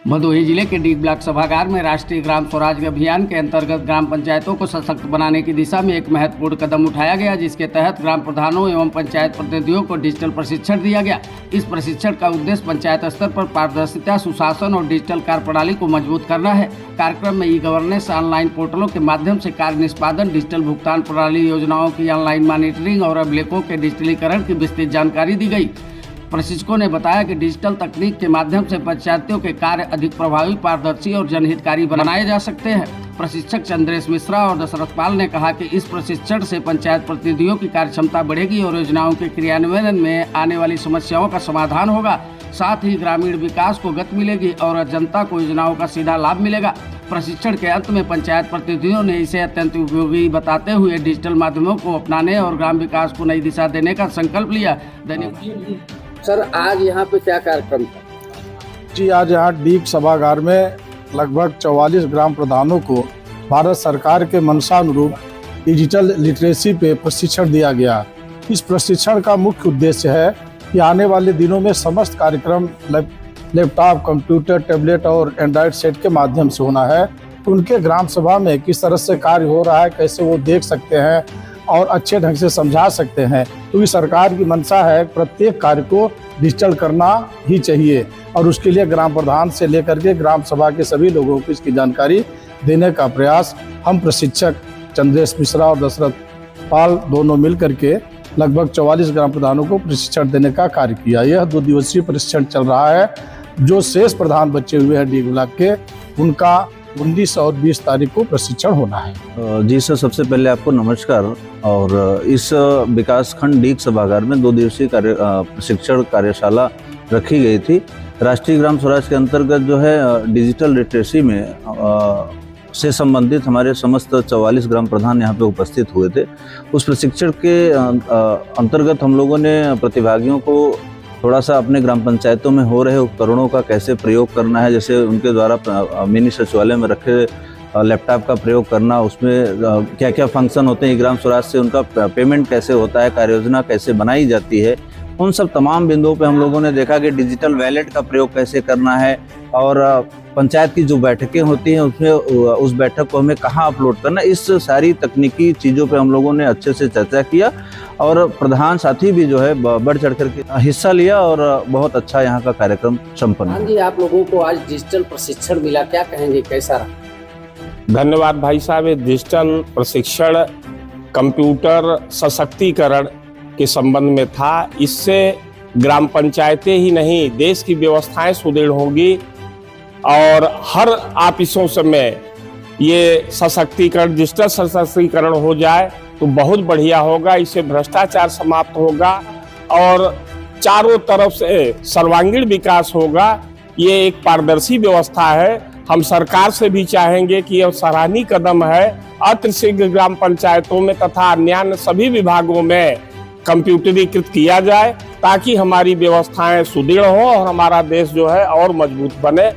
भदोही जिले के डीग ब्लॉक सभागार में राष्ट्रीय ग्राम स्वराज अभियान के अंतर्गत ग्राम पंचायतों को सशक्त बनाने की दिशा में एक महत्वपूर्ण कदम उठाया गया, जिसके तहत ग्राम प्रधानों एवं पंचायत प्रतिनिधियों को डिजिटल प्रशिक्षण दिया गया। इस प्रशिक्षण का उद्देश्य पंचायत स्तर पर पारदर्शिता, सुशासन और डिजिटल कार्य प्रणाली को मजबूत करना है। कार्यक्रम में ई गवर्नेंस, ऑनलाइन पोर्टलों के माध्यम से कार्य निष्पादन, डिजिटल भुगतान प्रणाली, योजनाओं की ऑनलाइन मॉनिटरिंग और अभिलेखों के डिजिटलीकरण की विस्तृत जानकारी दी गई। प्रशिक्षकों ने बताया कि डिजिटल तकनीक के माध्यम से पंचायतों के कार्य अधिक प्रभावी, पारदर्शी और जनहितकारी बनाए जा सकते हैं। प्रशिक्षक चंद्रेश मिश्रा और दशरथ पाल ने कहा कि इस प्रशिक्षण से पंचायत प्रतिनिधियों की कार्यक्षमता बढ़ेगी और योजनाओं के क्रियान्वयन में आने वाली समस्याओं का समाधान होगा। साथ ही ग्रामीण विकास को गति मिलेगी और जनता को योजनाओं का सीधा लाभ मिलेगा। प्रशिक्षण के अंत में पंचायत प्रतिनिधियों ने इसे अत्यंत उपयोगी बताते हुए डिजिटल माध्यमों को अपनाने और ग्राम विकास को नई दिशा देने का संकल्प लिया। सर, आज यहाँ पे क्या कार्यक्रम था? जी, आज यहाँ डीग सभागार में लगभग 44 ग्राम प्रधानों को भारत सरकार के मंशानुरूप डिजिटल लिटरेसी पे प्रशिक्षण दिया गया। इस प्रशिक्षण का मुख्य उद्देश्य है कि आने वाले दिनों में समस्त कार्यक्रम लैपटॉप, कंप्यूटर, टैबलेट और एंड्रॉयड सेट के माध्यम से होना है। तो उनके ग्राम सभा में किस तरह से कार्य हो रहा है, कैसे वो देख सकते हैं और अच्छे ढंग से समझा सकते हैं। क्योंकि सरकार की मंशा है प्रत्येक कार्य को डिजिटल करना ही चाहिए और उसके लिए ग्राम प्रधान से लेकर के ग्राम सभा के सभी लोगों को इसकी जानकारी देने का प्रयास हम प्रशिक्षक चंद्रेश मिश्रा और दशरथ पाल दोनों मिल करके लगभग 44 ग्राम प्रधानों को प्रशिक्षण देने का कार्य किया। यह 2 दिवसीय प्रशिक्षण चल रहा है। जो शेष प्रधान बचे हुए हैं डीग ब्लॉक के, उनका 19 और 20 तारीख को प्रशिक्षण होना है। जी सर, सबसे पहले आपको नमस्कार। और इस विकास खंड डीग सभागार में 2 दिवसीय प्रशिक्षण कार्यशाला रखी गई थी। राष्ट्रीय ग्राम स्वराज के अंतर्गत जो है डिजिटल लिटरेसी में से संबंधित हमारे समस्त 44 ग्राम प्रधान यहाँ पे उपस्थित हुए थे। उस प्रशिक्षण के अंतर्गत हम लोगों ने प्रतिभागियों को थोड़ा सा अपने ग्राम पंचायतों में हो रहे उपकरणों का कैसे प्रयोग करना है, जैसे उनके द्वारा मिनी सचिवालय में रखे लैपटॉप का प्रयोग करना, उसमें क्या क्या फंक्शन होते हैं, ग्राम स्वराज से उनका पेमेंट कैसे होता है, कार्य योजना कैसे बनाई जाती है, उन सब तमाम बिंदुओं पे हम लोगों ने देखा कि डिजिटल वैलेट का प्रयोग कैसे करना है और पंचायत की जो बैठकें होती हैं उसमें उस बैठक को हमें कहाँ अपलोड करना, इस सारी तकनीकी चीज़ों पे हम लोगों ने अच्छे से चर्चा किया और प्रधान साथी भी जो है बढ़ चढ़ कर के हिस्सा लिया और बहुत अच्छा यहाँ का कार्यक्रम संपन्न। हाँ जी, आप लोगों को आज डिजिटल प्रशिक्षण मिला, क्या कहेंगे, कैसा रहा? धन्यवाद भाई साहब। ये डिजिटल प्रशिक्षण कंप्यूटर सशक्तिकरण के संबंध में था। इससे ग्राम पंचायतें ही नहीं, देश की व्यवस्थाएं सुदृढ़ होंगी और हर ऑफिसों से में ये सशक्तिकरण, डिजिटल सशक्तिकरण हो जाए तो बहुत बढ़िया होगा। इससे भ्रष्टाचार समाप्त होगा और चारों तरफ से सर्वांगीण विकास होगा। ये एक पारदर्शी व्यवस्था है। हम सरकार से भी चाहेंगे कि यह सराहनीय कदम है। अति शीघ्र ग्राम पंचायतों में तथा अन्य सभी विभागों में कंप्यूटरीकृत किया जाए ताकि हमारी व्यवस्थाएं सुदृढ़ हो और हमारा देश जो है और मजबूत बने।